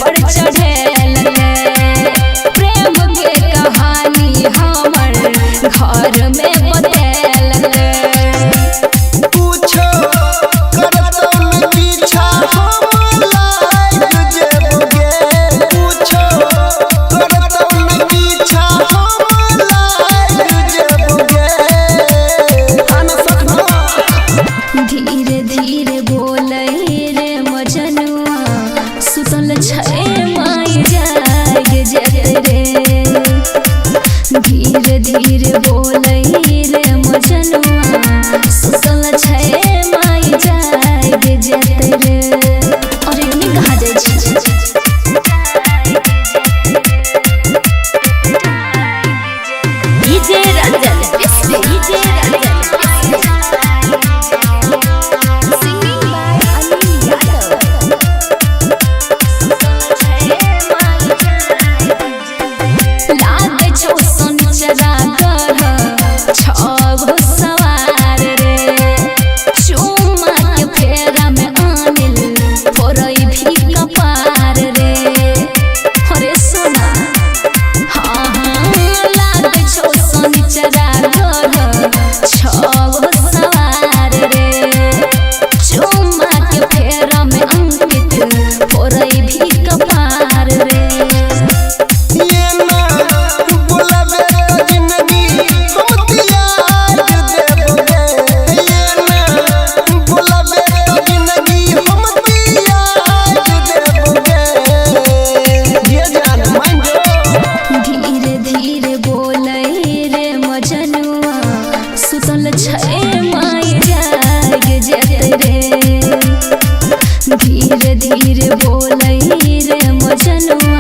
पर चढ़ेल प्रेम के कहानी हमर घर में बतेल पूछो करतन पीछा हम लाग जेबगे पूछो करतन पीछा हम लाग जेबगे अन सखना धीरे धीरे बोले रे मजनुआ सुतल छै माई जाग जत रे धीरे धीरे बोले रे मजनुआ सुतल छै माई जाग जत रे अरे उन्हें कहा जाए डीजे रंजन डीजे रंजन सुतल छै माई जाग जत रे धीरे धीरे बोले रे मजनुआ